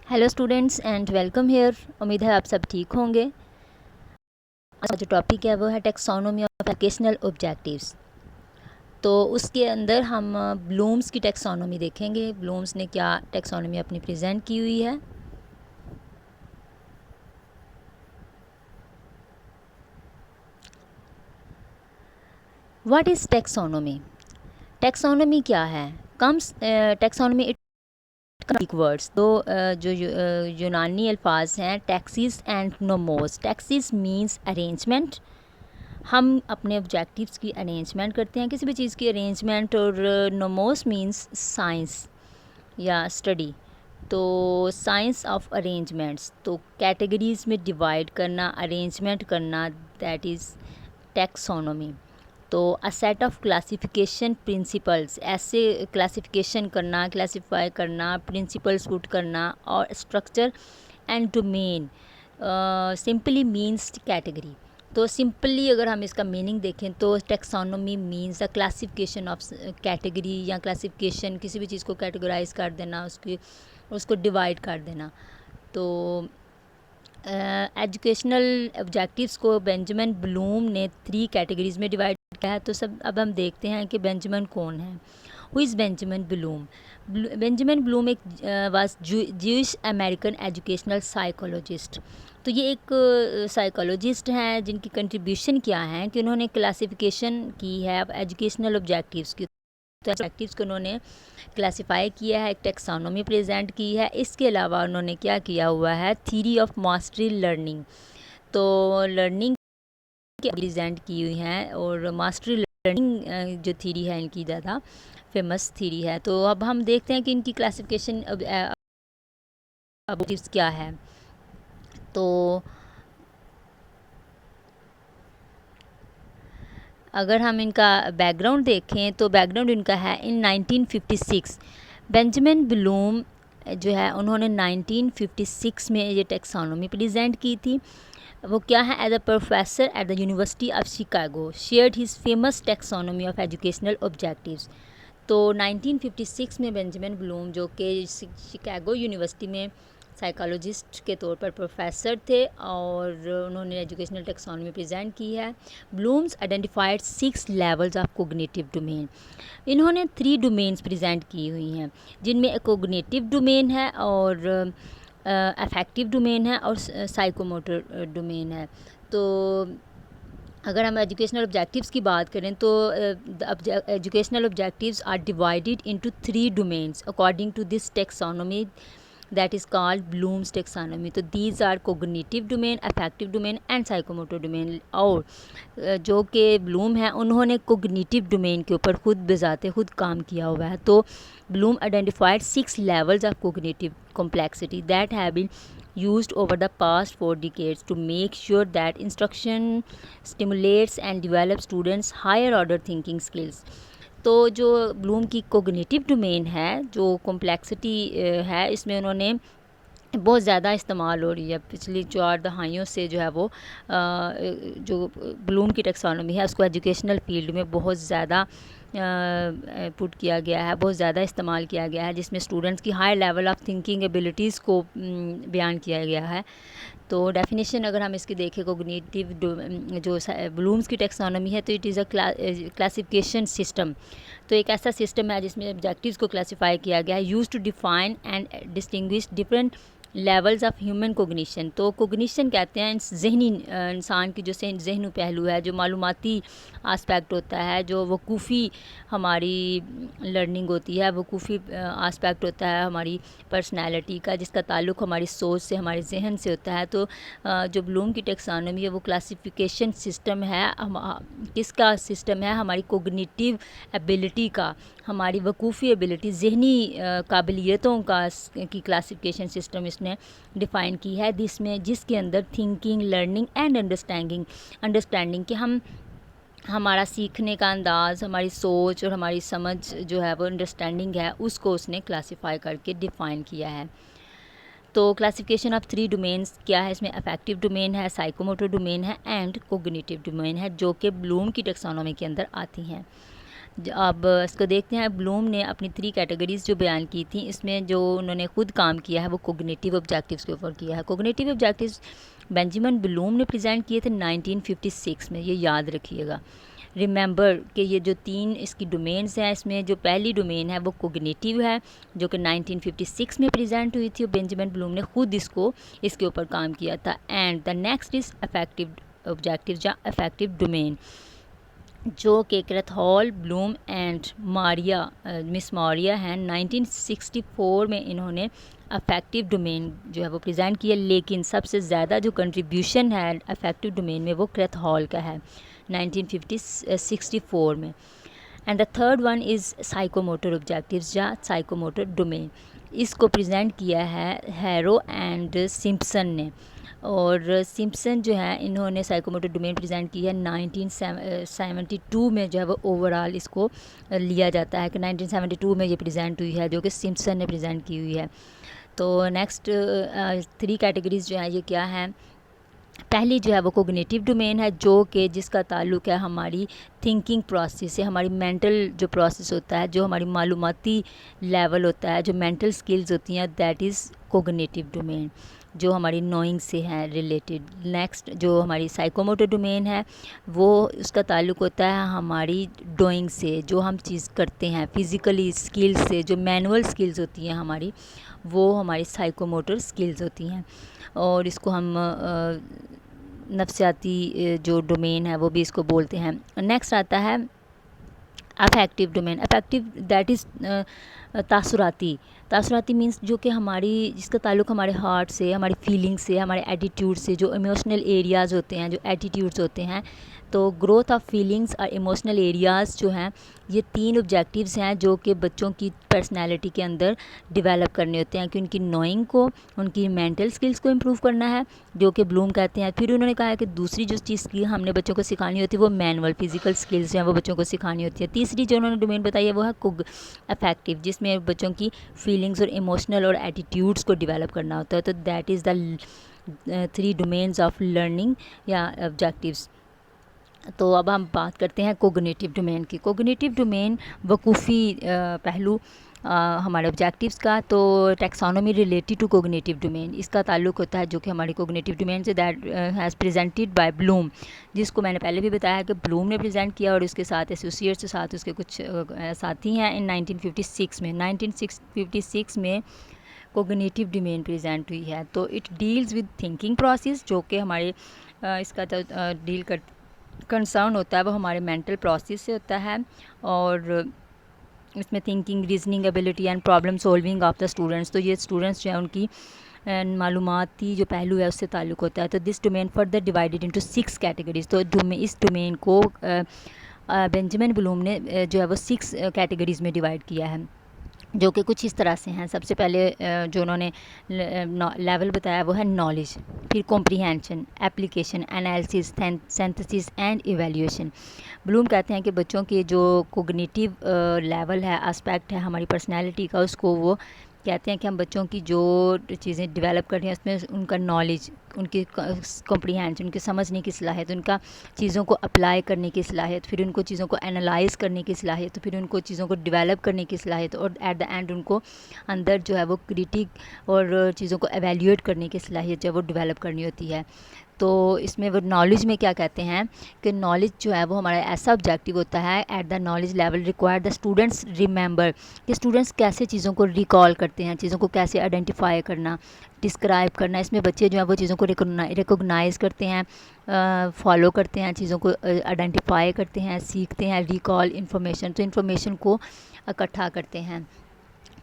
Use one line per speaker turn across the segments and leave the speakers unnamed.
Hello students and welcome here. उम्मीद है आप सब ठीक होंगे। आज का जो टॉपिक है वो है टेक्सोनोमी ऑफ एजुकेशनल ऑब्जेक्टिव्स। तो उसके अंदर हम ब्लूम्स की टेक्सोनोमी देखेंगे। ब्लूम्स ने क्या टेक्सोनोमी अपनी प्रेजेंट की हुई है। What is taxonomy? टेक्सोनोमी क्या है? कम्स टेक्सोनोमी ग्रीक वर्ड्स तो जो यूनानी अल्फाज हैं taxis and nomos. Taxis means arrangement. हम अपने ऑब्जेक्टिव्स की अरेंजमेंट करते हैं, किसी भी चीज़ की अरेंजमेंट। और नोमोस मींस साइंस या स्टडी। तो साइंस ऑफ अरेंजमेंट्स, तो कैटेगरीज़ में डिवाइड करना, अरेंजमेंट करना, दैट इज़ टैक्सोनॉमी। तो a set of classification principles, ऐसे क्लासिफिकेशन करना, क्लासिफाई करना, प्रिंसिपल्स पुट करना। और structure and domain simply means category. तो सिंपली अगर हम इसका मीनिंग देखें तो taxonomy means the classification of category, या क्लासिफिकेशन किसी भी चीज़ को कैटेगराइज कर देना, उसको डिवाइड कर देना। तो एजुकेशनल ऑब्जेक्टिव्स को बेंजामिन ब्लूम ने 3 कैटेगरीज में डिवाइड किया है। तो सब अब हम देखते हैं कि बेंजामिन कौन है। Who is Benjamin Bloom? Benjamin Bloom एक was Jewish American educational psychologist. तो ये एक साइकोलॉजिस्ट हैं जिनकी कंट्रीब्यूशन क्या है कि उन्होंने क्लासिफिकेशन की है अब एजुकेशनल ऑब्जेक्टिव्स की। तो ऑब्जेक्टिव्स को उन्होंने क्लासिफाई किया है, एक टेक्सोनोमी प्रेजेंट की है। इसके अलावा उन्होंने क्या किया हुआ है, थ्योरी ऑफ मास्टरी लर्निंग। तो लर्निंग की प्रेजेंट की हुई हैं, और मास्टरी लर्निंग जो थ्योरी है इनकी ज़्यादा फेमस थ्योरी है। तो अब हम देखते हैं कि इनकी क्लासिफिकेशन ऑब्जेक्टिव्स क्या है। तो अगर हम इनका बैकग्राउंड देखें तो बैकग्राउंड इनका है इन 1956। बेंजामिन ब्लूम जो है उन्होंने 1956 में ये टेक्सोनोमी प्रेजेंट की थी। वो क्या है, as a professor at the University of Chicago shared his famous taxonomy of educational objectives. तो 1956 में बेंजामिन ब्लूम जो कि शिकागो यूनिवर्सिटी में साइकोलॉजिस्ट के तौर पर प्रोफेसर थे, और उन्होंने एजुकेशनल टेक्सोनॉमी प्रेजेंट की है। Bloom's identified 6 levels of cognitive domain. इन्होंने 3 डोमेन्स प्रेजेंट की हुई हैं, जिनमें एक कोग्निटिव डोमेन है, और अफेक्टिव डोमेन है, और साइकोमोटर डोमेन है। तो अगर हम एजुकेशनल ऑब्जेक्टिव्स की बात करें तो educational objectives are divided into 3 domains according to this taxonomy, that is called Bloom's taxonomy. तो these are cognitive domain, affective domain and psychomotor domain। और जो कि ब्लूम है उन्होंने cognitive domain के ऊपर खुद काम किया हुआ है। तो Bloom identified 6 levels of cognitive complexity that have been used over the past 4 decades to make sure that instruction stimulates and develops students higher order thinking skills। तो जो ब्लूम की कोग्निटिव डोमेन है, जो कॉम्प्लेक्सिटी है, इसमें उन्होंने बहुत ज़्यादा इस्तेमाल हो रही है पिछली 4 दहाइयों से, जो है वो जो ब्लूम की टेक्सोनोमी है उसको एजुकेशनल फील्ड में बहुत ज़्यादा पुट किया गया है, बहुत ज़्यादा इस्तेमाल किया गया है, जिसमें स्टूडेंट्स की high level of thinking abilities को बयान किया गया है। तो डेफिनेशन अगर हम इसकी देखें कोग्निटिव जो ब्लूम्स की टेक्सोनोमी है, तो it is a classification system. तो एक ऐसा सिस्टम है जिसमें ऑब्जेक्टिव्स को क्लासिफाई किया गया है, use to define and distinguish different levels of human cognition. तो कोग्निशन कहते हैं जहनी इंसान की जो जहनी पहलू है, जो मालूमाती आस्पेक्ट होता है, जो वकूफ़ी हमारी लर्निंग होती है, वकूफ़ी आस्पेक्ट होता है हमारी पर्सनैलिटी का, जिसका ताल्लुक़ हमारी सोच से, हमारे जहन से होता है। तो जो ब्लूम की टेक्सोनोमी है वो क्लासिफिकेशन सिस्टम है, किसका सिस्टम है, हमारी कोग्निटिव एबिलिटी का, हमारी वकूफ़ी एबिलिटी, जहनी काबिलियतों का की क्लासिफिकेशन सिस्टम इसने डिफ़ाइन की है, जिसके अंदर थिंकिंग, लर्निंग एंड अंडरस्टैंडिंग कि हमारा सीखने का अंदाज़, हमारी सोच और हमारी समझ जो है वो अंडरस्टैंडिंग है, उसको उसने क्लासिफाई करके डिफ़ाइन किया है। तो क्लासिफिकेशन ऑफ 3 डोमेन्स क्या है, इसमें अफेक्टिव डोमेन है, साइकोमोटर डोमेन है एंड कोग्निटिव डोमेन है, जो कि ब्लूम की टेक्सोनोमी के अंदर आती हैं। अब इसको देखते हैं। ब्लूम ने अपनी 3 कैटेगरीज़ जो बयान की थी, इसमें जो उन्होंने खुद काम किया है वो कोग्निटिव ऑब्जेक्टिव्स के ऊपर किया है। कोग्निटिव ऑब्जेक्टिव्स बेंजामिन ब्लूम ने प्रेजेंट किए थे 1956 में, ये याद रखिएगा। रिमेंबर कि ये जो 3 इसकी डोमेन्स हैं, इसमें जो पहली डोमेन है वो कोग्निटिव है, जो कि 1956 में प्रेजेंट हुई थी और बेंजामिन ब्लूम ने खुद इसके ऊपर काम किया था। And the next is affective objective या अफेक्टिव डोमेन, जो कि Krathwohl, Bloom and Maria, miss Maria हैं। 1964 में इन्होंने अफेक्टिव डोमेन जो है वो प्रेजेंट किया, लेकिन सबसे ज़्यादा जो कंट्रीब्यूशन है अफेक्टिव डोमेन में वो क्रैथहॉल का है 1964 में। And the third one is psychomotor objectives या साइकोमोटर डोमेन, इसको प्रेजेंट किया है हैरो एंड सिम्पसन ने। और सिम्पसन जो है इन्होंने साइकोमोटर डोमेन प्रेजेंट की है 1972 में, जो है वो ओवरऑल इसको लिया जाता है कि 1972 में ये प्रेजेंट हुई है, जो कि सिम्पसन ने प्रेजेंट की हुई है। तो नेक्स्ट 3 कैटेगरीज़ जो हैं ये क्या हैं। पहली जो है वो कोग्निटिव डोमेन है, जो कि जिसका ताल्लुक़ है हमारी थिंकिंग प्रोसेस से, हमारी मेंटल जो प्रोसेस होता है, जो हमारी मालूमाती लेवल होता है, जो मेंटल स्किल्स होती हैं, दैट इज़ कोग्निटिव डोमेन, जो हमारी नोइंग से है रिलेटेड। नेक्स्ट जो हमारी साइकोमोटर डोमेन है, वो उसका ताल्लुक़ होता है हमारी डूइंग से, जो हम चीज़ करते हैं फिज़िकली स्किल्स से, जो मैनुअल स्किल्स होती हैं हमारी, वो हमारी साइकोमोटर स्किल्स होती हैं। और इसको हम नफ्सियाती जो डोमेन है वो भी इसको बोलते हैं। नेक्स्ट आता है affective domain. Affective that is तासुराती मीन्स जो कि हमारी, जिसका ताल्लुक़ हमारे हार्ट से, हमारी फीलिंग से, हमारे एटीट्यूड से, जो इमोशनल एरियाज़ होते हैं, जो एटीट्यूड्स होते हैं। तो ग्रोथ ऑफ फीलिंग्स और इमोशनल एरियाज़ जो हैं, ये 3 ऑब्जेक्टिव्स हैं जो कि बच्चों की पर्सनैलिटी के अंदर डेवलप करने होते हैं, कि उनकी नोइंग को, उनकी मेंटल स्किल्स को इम्प्रूव करना है, जो कि ब्लूम कहते हैं। फिर उन्होंने कहा है कि दूसरी जो चीज़ की हमने बच्चों को सिखानी होती है वो मैनुअल फिजिकल स्किल्स जो हैं वो बच्चों को सिखानी होती है। तीसरी जो उन्होंने डोमेन बताई है वो है अफेक्टिव, जिसमें बच्चों की फीलिंग्स और इमोशनल और एटीट्यूड्स को डेवलप करना होता है। तो that is the 3 domains of learning या ऑब्जेक्टिव्स। तो अब हम बात करते हैं कोग्निटिव डोमेन की। कोग्निटिव डोमेन वकूफ़ी पहलू हमारे ऑब्जेक्टिव्स का। तो taxonomy related to cognitive domain, इसका ताल्लुक़ होता है जो कि हमारी कोग्निटिव डोमेन से, that has presented by Bloom, जिसको मैंने पहले भी बताया कि ब्लूम ने प्रेजेंट किया और उसके साथ एसोसिएट्स के साथ उसके कुछ साथी हैं। इन 1956 में कोग्निटिव डोमेन प्रेजेंट हुई है। तो it deals with thinking process, जो कि हमारे इसका जो डील कर कंसर्न होता है वो हमारे मेंटल प्रोसेस से होता है। और इसमें thinking, reasoning ability and problem solving of the students, तो ये स्टूडेंट्स जो है उनकी मालूमाती जो पहलू है उससे ताल्लुक़ होता है। तो this domain further divided into 6 categories. तो इस डोमेन को बेंजामिन ब्लूम ने जो है वो 6 कैटेगरीज़ में डिवाइड किया है, जो कि कुछ इस तरह से हैं। सबसे पहले जो उन्होंने लेवल बताया वो है नॉलेज, फिर comprehension, application, analysis, synthesis and evaluation. Bloom कहते हैं कि बच्चों के जो कोग्निटिव लेवल है, एस्पेक्ट है हमारी पर्सनैलिटी का, उसको वो कहते हैं कि हम बच्चों की जो चीज़ें डेवलप कर रहे हैं उसमें उनका नॉलेज, उनकी कॉम्प्रीहेंशन, उनके समझने की सलाहियत, उनका चीज़ों को अप्लाई करने की सलाहियत, फिर उनको चीज़ों को एनालाइज़ करने की सलाहियत, फिर उनको चीज़ों को डेवलप करने की सलाहियत, और एट द एंड उनको अंदर जो है वो क्रिटिक और चीज़ों को एवेल्यूएट करने की सलाहियत जो है वो डेवलप करनी होती है। तो इसमें वो नॉलेज में क्या कहते हैं कि नॉलेज जो है वो हमारा ऐसा ऑब्जेक्टिव होता है at the knowledge level require the students remember, कि स्टूडेंट्स कैसे चीज़ों को रिकॉल करते हैं, चीज़ों को कैसे आइडेंटिफाई करना, डिस्क्राइब करना। इसमें बच्चे जो है वो चीज़ों को रिकोगनाइज़ करते हैं, फॉलो करते हैं, चीज़ों को आइडेंटिफाई करते हैं, सीखते हैं, रिकॉल इन्फॉर्मेशन, तो इन्फॉर्मेशन को इकट्ठा करते हैं।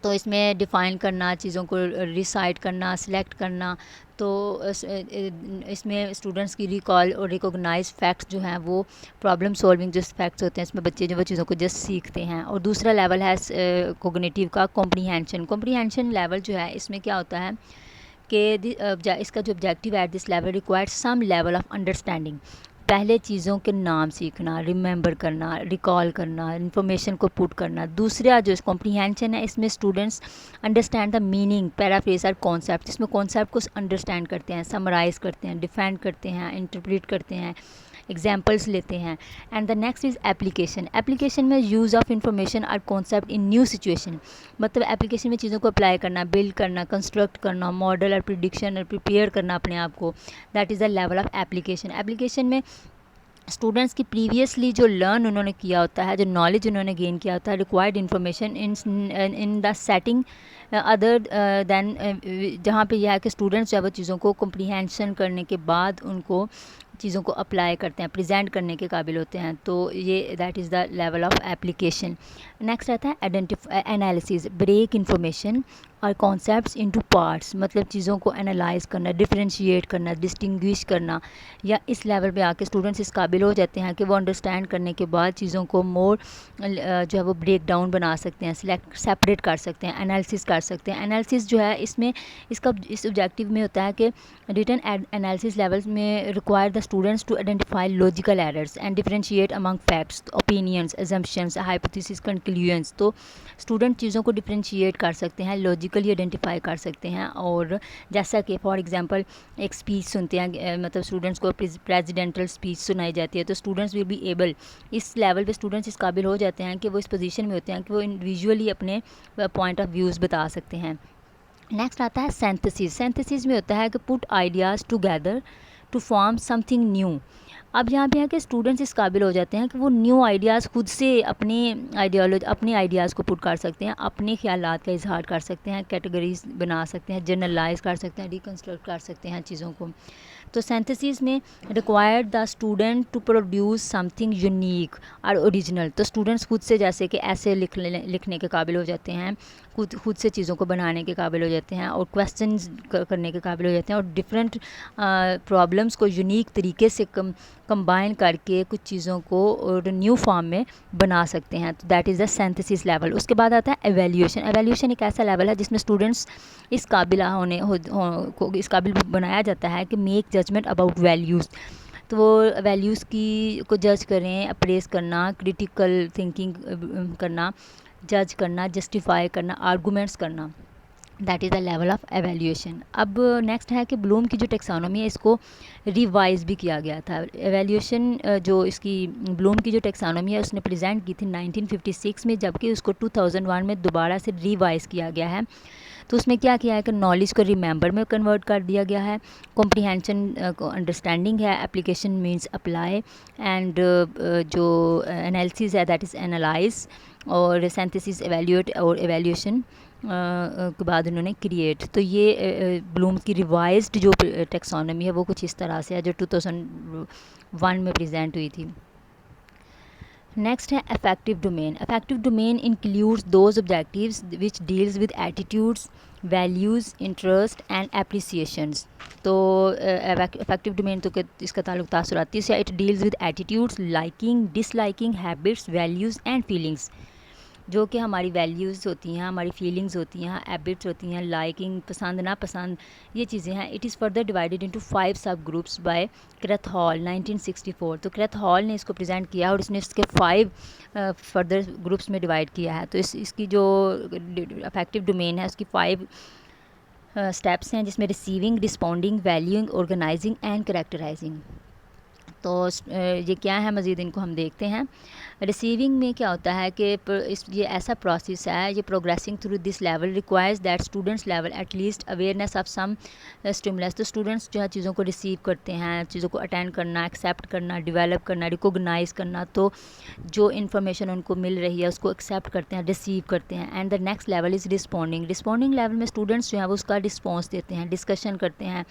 तो इसमें डिफ़ाइन करना, चीज़ों को रिसाइट करना, सिलेक्ट करना। तो इसमें स्टूडेंट्स की रिकॉल और रिकॉग्नाइज फैक्ट्स जो हैं वो प्रॉब्लम सॉल्विंग जो फैक्ट्स होते हैं, इसमें बच्चे जो वो चीज़ों को जस्ट सीखते हैं। और दूसरा लेवल है कोग्निटिव का कॉम्प्रीहेंशन। कॉम्प्रीहेंशन लेवल जो है इसमें क्या होता है कि इसका जो ऑब्जेक्टिव है, this level required some level of understanding, पहले चीज़ों के नाम सीखना, रिमेंबर करना, रिकॉल करना, इन्फॉर्मेशन को पुट करना। दूसरा जो कॉम्प्रीहेंशन है, इसमें students understand the meaning, paraphrase और कॉन्सेप्ट, इसमें कॉन्सेप्ट को अंडरस्टैंड करते हैं, समराइज़ करते हैं, डिफेंड करते हैं, इंटरप्रेट करते हैं, एग्जाम्पल्स लेते हैं। And the next is application. Application में यूज़ ऑफ इंफॉर्मेशन और कॉन्सेप्ट इन न्यू सिचुएशन, मतलब एप्लीकेशन में चीज़ों को अप्लाई करना, बिल्ड करना, कंस्ट्रक्ट करना, मॉडल और प्रिडिक्शन और प्रिपेयर करना अपने आप को, that is the level of application. Application में स्टूडेंट्स की प्रीवियसली जो लर्न उन्होंने किया होता है, जो नॉलेज उन्होंने गेन किया होता है, required information in the setting other than, जहाँ पे यह है कि स्टूडेंट्स जो है वो चीज़ों को कम्प्रीहेंशन करने के बाद उनको चीज़ों को अप्लाई करते हैं, प्रेजेंट करने के काबिल होते हैं। तो ये that is the level of application. Next आता है एनालिसिस, ब्रेक इन्फॉर्मेशन और कॉन्सेप्ट्स इनटू पार्ट्स, मतलब चीज़ों को एनालाइज करना, डिफरेंशिएट करना, डिस्टिंग्विश करना, या इस लेवल पे आके स्टूडेंट्स इस काबिल हो जाते हैं कि वो अंडरस्टैंड करने के बाद चीज़ों को मोर जो है वो ब्रेक डाउन बना सकते हैं, सेपरेट कर सकते हैं, एनालिसिस कर सकते हैं। एनालिसिस जो है इसमें इस ऑब्जेक्टिव में होता है कि रिटन एनालिसिस लेवल्स में require the students to identify logical errors and differentiate among facts, opinions, assumptions, hypothesis, conclusions. तो स्टूडेंट चीज़ों को डिफरेंशिएट कर सकते हैं, लॉजिकली आइडेंटिफाई कर सकते हैं। और जैसा कि फॉर एग्जांपल एक स्पीच सुनते हैं, मतलब स्टूडेंट्स को प्रेसिडेंटल स्पीच सुनाई जाती है, तो स्टूडेंट्स विल बी एबल, इस लेवल पे स्टूडेंट्स इस काबिल हो जाते हैं कि वो इस पोजीशन में होते हैं कि वो इंडिविजुअली अपने पॉइंट ऑफ व्यूज़ बता सकते हैं। नेक्स्ट आता है सिंथेसिस। सिंथेसिस में होता है कि put ideas together to form something new. अब यहाँ पे है कि स्टूडेंट्स इस काबिल हो जाते हैं कि वो न्यू आइडियाज़ खुद से अपने आइडियाज़ को पुट कर सकते हैं, अपने ख्यालात का इजहार कर सकते हैं, कैटेगरीज बना सकते हैं, जनरलाइज कर सकते हैं, रिकन्स्ट्रक्ट कर सकते हैं चीज़ों को। तो सिंथेसिस में required the student to produce something unique और ओरिजिनल। तो स्टूडेंट्स खुद से जैसे कि ऐसे लिखने के काबिल हो जाते हैं, खुद से चीज़ों को बनाने के काबिल हो जाते हैं, और क्वेश्चंस करने के काबिल हो जाते हैं, और डिफरेंट प्रॉब्लम्स को यूनिक तरीके से कंबाइन करके कुछ चीज़ों को और न्यू फॉर्म में बना सकते हैं। तो that is the synthesis level. उसके बाद आता है एवेल्यूशन। एवेल्यूशन एक ऐसा लेवल है जिसमें स्टूडेंट्स इस काबिल को इस काबिल बनाया जाता है कि मेक जजमेंट अबाउट वैल्यूज़। तो वो वैल्यूज़ को जज करें, अप्रेस करना, क्रिटिकल थिंकिंग करना, जज करना, जस्टिफाई करना, आर्गूमेंट्स करना, that is the level of evaluation. अब नेक्स्ट है कि ब्लूम की जो टेक्सोनॉमी है इसको रिवाइज भी किया गया था। एवेल्यूशन जो इसकी ब्लूम की जो टेक्सोनॉमी है उसने प्रेजेंट की थी 1956 में, जबकि उसको 2001 में दोबारा से रिवाइज किया गया है। तो उसमें क्या किया है कि नॉलेज को रिमेंबर में कन्वर्ट कर दिया गया है, कॉम्प्रीहेंशन को अंडरस्टैंडिंग है, एप्लीकेशन मीन्स अप्लाई, एंड जो एनालिसिस है दैट इज़ एनालाइज, और सिंथेसिस एवेल्यूएट और एवेल्यूशन के बाद उन्होंने क्रिएट। तो ये ब्लूम की रिवाइज्ड जो टेक्सोनॉमी है वो कुछ इस तरह से है जो 2001 में प्रेजेंट हुई थी। नेक्स्ट है affective domain. Affective domain includes those objectives which deals with attitudes, values, interest and appreciations. तो अफेक्टिव डोमेन तो इसका ताल्लुक तासुराती से, it deals with attitudes, liking, disliking, habits, values and feelings. जो कि हमारी वैल्यूज़ होती हैं, हमारी फीलिंग्स होती हैं, हैबिट्स होती हैं, लाइकिंग, पसंद नापसंद, ये चीज़ें हैं। It is further divided into 5 सब ग्रुप्स बाय क्रैथहॉल 1964। तो क्रैथहॉल ने इसको प्रेजेंट किया और इसने इसके 5 फर्दर ग्रुप्स में डिवाइड किया है। तो इसकी जो अफेक्टिव डोमेन है उसकी 5 स्टेप्स हैं, जिसमें receiving, responding, valuing, organising and characterising. तो ये क्या है, मज़ीद इनको हम देखते हैं। रिसीविंग में क्या होता है कि ये ऐसा प्रोसेस है, ये progressing through this level requires that students level at least awareness of some stimulus. तो स्टूडेंट्स जो है चीज़ों को रिसीव करते हैं, चीज़ों को अटेंड करना, एक्सेप्ट करना, डेवलप करना, रिकोगनाइज़ करना। तो जो इन्फॉर्मेशन उनको मिल रही है उसको एक्सेप्ट करते हैं, रिसीव करते हैं। And the next level is responding. Responding level में स्टूडेंट्स जो हैं वो उसका रिस्पॉन्स देते हैं, डिस्कशन करते हैं,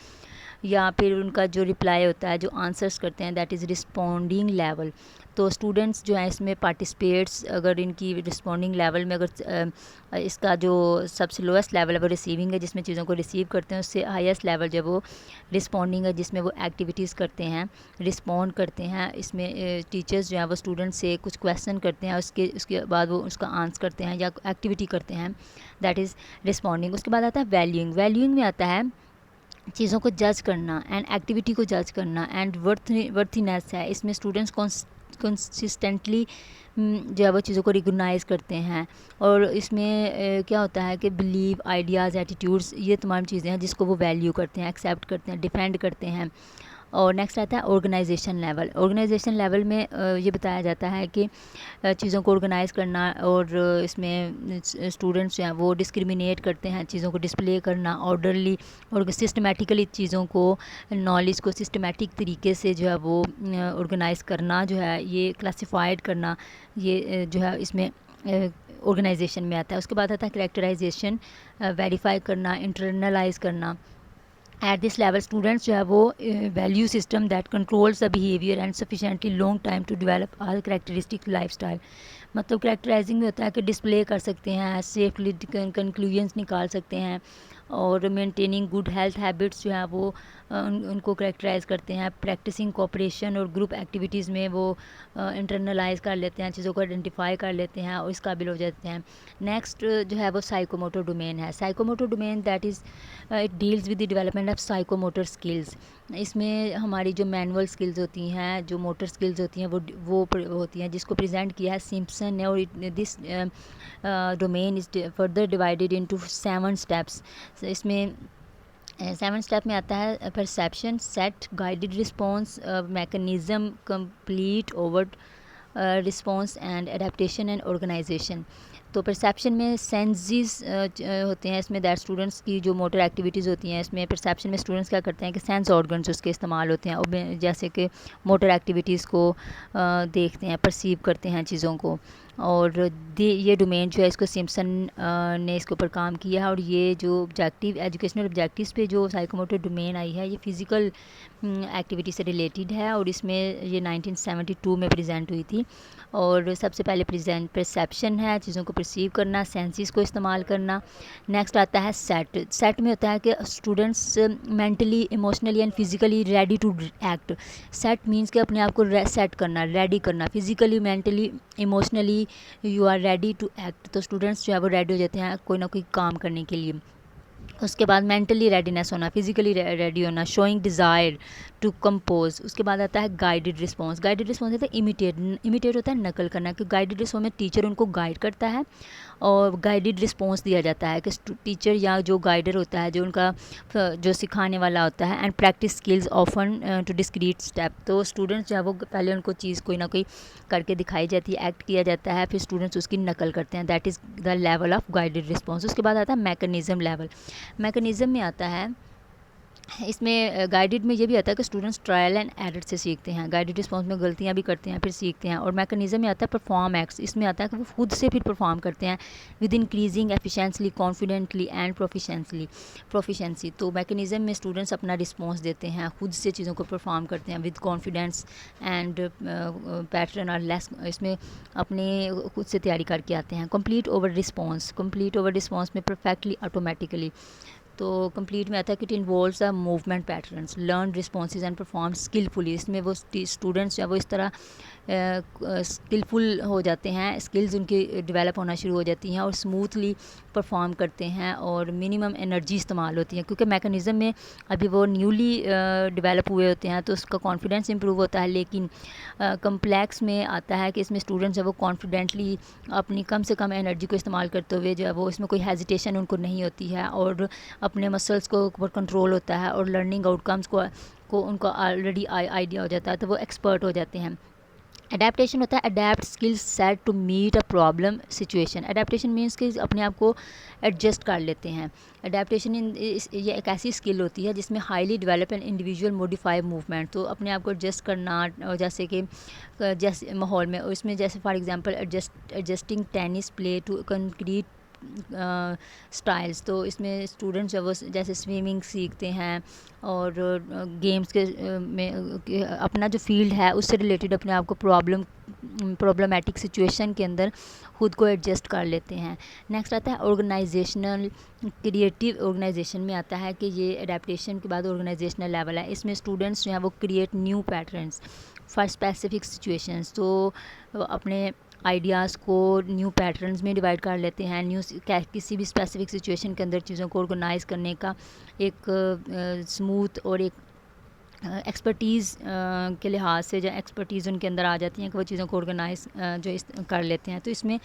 या फिर उनका जो रिप्लाई होता है, जो आंसर्स करते हैं, दैट इज़ रिस्पॉन्डिंग लेवल। तो स्टूडेंट्स जो हैं इसमें पार्टिसिपेट्स, अगर इनकी रिस्पॉन्डिंग लेवल में अगर इसका जो सबसे लोएस्ट लेवल है वो रिसीविंग है, जिसमें चीज़ों को रिसीव करते हैं, उससे हाईएस्ट लेवल जो वो रिस्पॉन्डिंग है, जिसमें वो एक्टिविटीज़ करते हैं, रिस्पॉन्ड करते हैं। इसमें टीचर्स जो हैं वो स्टूडेंट से कुछ क्वेश्चन करते हैं, उसके बाद वो उसका आंसर करते हैं या एक्टिविटी करते हैं, दैट इज़ रिस्पॉन्डिंग। उसके बाद आता है वैल्यूइंग। वैल्यूइंग में आता है चीज़ों को जज करना एंड एक्टिविटी को जज करना, एंड वर्थीनेस है, इसमें स्टूडेंट्स कंसिस्टेंटली जो है वो चीज़ों को रिकॉग्नाइज़ करते हैं। और इसमें क्या होता है कि बिलीव, आइडियाज़, एटीट्यूड्स, ये तमाम चीज़ें हैं जिसको वो वैल्यू करते हैं, एक्सेप्ट करते हैं, डिफेंड करते हैं। और नेक्स्ट आता है ऑर्गेनाइजेशन लेवल। ऑर्गेनाइजेशन लेवल में ये बताया जाता है कि चीज़ों को ऑर्गेनाइज़ करना, और इसमें स्टूडेंट्स जो हैं वो डिस्क्रिमिनेट करते हैं, चीज़ों को डिस्प्ले करना ऑर्डरली और सिस्टमेटिकली, चीज़ों को नॉलेज को सिस्टमेटिक तरीके से जो है वो ऑर्गेनाइज़ करना, जो है ये क्लासिफाइड करना, ये जो है इसमें ऑर्गेनाइजेशन में आता है। उसके बाद आता है करेक्टराइजेशन, वेरीफाई करना, इंटरनलाइज करना। एट दिस लेवल स्टूडेंट्स जो है वो value system that controls the behaviour and sufficiently long time to develop all characteristic life style. मतलब करेक्टराइजिंग में होता है कि डिस्प्ले कर सकते हैं, सेफली कंक्लूजन्स निकाल सकते हैं, और मेंटेनिंग गुड हेल्थ हैबिट्स जो है वो उनको करेक्टराइज करते हैं। प्रैक्टिसिंग कोऑपरेशन और ग्रुप एक्टिविटीज़ में वो इंटरनलाइज कर लेते हैं, चीज़ों को आइडेंटिफाई कर लेते हैं और इस काबिल हो जाते हैं। नेक्स्ट जो है वो साइकोमोटर डोमेन है। Psychomotor domain that is it deals with the development of psychomotor skills. इसमें हमारी जो मैनुअल स्किल्स होती हैं, जो मोटर स्किल्स होती हैं, वो होती हैं, जिसको प्रेजेंट किया है सिम्पसन ने। और this domain is further divided into 7 steps. इसमें 7 स्टेप में आता है perception, set, guided response, mechanism, complete, overt response and adaptation and organization. तो परसेप्शन में सेंसेस होते हैं इसमें, दैट स्टूडेंट्स की जो मोटर एक्टिविटीज़ होती हैं, इसमें परसेप्शन में स्टूडेंट्स क्या करते हैं कि सेंस ऑर्गन्स उसके इस्तेमाल होते हैं, और जैसे कि मोटर एक्टिविटीज़ को देखते हैं, परसीव करते हैं चीज़ों को। और ये डोमेन जो है इसको सिम्पसन ने इसके ऊपर काम किया है। और ये जो ऑब्जेक्टिव, एजुकेशनल ऑब्जेक्टिव्स पे जो साइकोमोटर डोमेन आई है, ये फ़िज़िकल एक्टिविटी से रिलेटेड है, और इसमें ये 1972 में प्रेजेंट हुई थी। और सबसे पहले परसेप्शन है, चीज़ों को परसीव करना, सेंसेस को इस्तेमाल करना। नेक्स्ट आता है सेट। सेट में होता है कि students mentally, emotionally and physically ready to act. Set means कि अपने आप को सेट करना, रेडी करना, physically, mentally, emotionally you are ready to act. तो स्टूडेंट्स जो है वो रेडी हो जाते हैं कोई ना कोई काम करने के लिए। उसके बाद मेंटली रेडीनेस होना, फिजिकली रेडी होना, शोइंग डिज़ायर टू कंपोज। उसके बाद आता है गाइडेड रिस्पॉन्स। गाइडेड रिस्पॉन्स होता है इमिटेट होता है नकल करना, कि गाइडेड रिस्पॉन्स में टीचर उनको गाइड करता है और गाइडेड रिस्पॉन्स दिया जाता है कि टीचर या जो गाइडर होता है, जो उनका जो सिखाने वाला होता है, and practice skills often to discrete step. तो स्टूडेंट्स जो है वो पहले उनको चीज़ कोई ना कोई करके दिखाई जाती है, एक्ट किया जाता है, फिर स्टूडेंट्स उसकी नकल करते हैं। That is the level of guided response. उसके बाद आता है मैकेनिज़्म लेवल। मैकेनिज़्म में आता है, इसमें गाइडेड में ये भी आता है कि स्टूडेंट्स ट्रायल एंड एरर से सीखते हैं। गाइडेड रिस्पॉन्स में गलतियाँ भी करते हैं, फिर सीखते हैं। और मैकेनिज़्म में आता है परफॉर्म एक्ट्स। इसमें आता है कि वो खुद से फिर परफॉर्म करते हैं with increasing efficiently, confidently and proficiency. तो मैकेनिज़्म में स्टूडेंट्स अपना रिस्पॉन्स देते हैं, खुद से चीज़ों को परफॉर्म करते हैं विद कॉन्फिडेंस एंड पैटर्न और लेस, इसमें अपने खुद से तैयारी करके आते हैं। कंप्लीट ओवर रिस्पॉन्स में परफेक्टली ऑटोमेटिकली। तो कंप्लीट में आता है कि it involves the movement patterns, learn responses and perform skilfully. इसमें वो स्टूडेंट्स जो है वो इस तरह स्किलफुल हो जाते हैं, स्किल्स उनकी डेवलप होना शुरू हो जाती हैं और स्मूथली परफॉर्म करते हैं, और मिनिमम एनर्जी इस्तेमाल होती है, क्योंकि मैकेनिज़्म में अभी वो न्यूली डेवलप हुए होते हैं, तो उसका कॉन्फिडेंस इंप्रूव होता है। लेकिन कम्प्लेक्स में आता है कि इसमें स्टूडेंट्स जो वो कॉन्फिडेंटली अपनी कम से कम एनर्जी को इस्तेमाल करते हुए जो है वो, इसमें कोई हेजिटेशन उनको नहीं होती है, और अपने मसल्स को ऊपर कंट्रोल होता है, और लर्निंग आउटकम्स को उनको ऑलरेडी आइडिया हो जाता है, तो वो एक्सपर्ट हो जाते हैं। अडेप्टेशन होता है, adapt skills set to meet a problem situation. Adaptation means कि अपने आप को एडजस्ट कर लेते हैं। अडेप्टेशन ये एक ऐसी स्किल होती है जिसमें highly develop and individual modify movement. तो अपने आप को एडजस्ट करना, जैसे कि जैसे माहौल में, उसमें जैसे for example adjusting tennis play to concrete styles. तो इसमें स्टूडेंट्स जो वो जैसे स्विमिंग सीखते हैं, और गेम्स के में अपना जो फील्ड है उससे रिलेटेड अपने आप को प्रॉब्लमेटिक सिचुएशन के अंदर खुद को एडजस्ट कर लेते हैं। नेक्स्ट आता है ऑर्गेनाइजेशनल क्रिएटिव। ऑर्गेनाइजेशन में आता है कि ये अडेप्टेशन के बाद ऑर्गेनाइजेशनल लेवल है। इसमें स्टूडेंट्स जो हैं वो create new patterns for specific situations. तो अपने आइडियाज़ को न्यू पैटर्न्स में डिवाइड कर लेते हैं। किसी भी स्पेसिफिक सिचुएशन के अंदर चीज़ों को ऑर्गेनाइज़ करने का एक स्मूथ और एक एक्सपर्टीज़ के लिहाज से, जो एक्सपर्टीज़ उनके अंदर आ जाती हैं कि वो चीज़ों को ऑर्गेनाइज जो कर लेते हैं। तो इसमें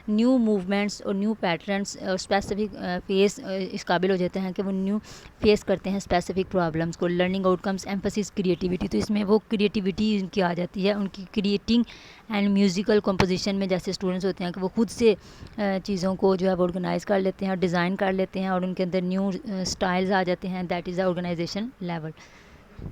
न्यू मूवमेंट्स और न्यू पैटर्न्स और स्पेसिफिक फेस इस काबिल हो जाते हैं कि वो न्यू फेस करते हैं स्पेसिफिक प्रॉब्लम्स को। लर्निंग आउटकम्स एम्फसिस क्रिएटिविटी, तो इसमें वो क्रिएटिविटी उनकी आ जाती है, उनकी क्रिएटिंग एंड म्यूज़िकल कंपोजिशन में जैसे स्टूडेंट्स होते हैं कि वो खुद से चीज़ों को जो है वो ऑर्गेनाइज़ कर लेते हैं और डिज़ाइन कर लेते हैं और उनके अंदर न्यू स्टाइल्स आ जाते हैं। That is the organization level.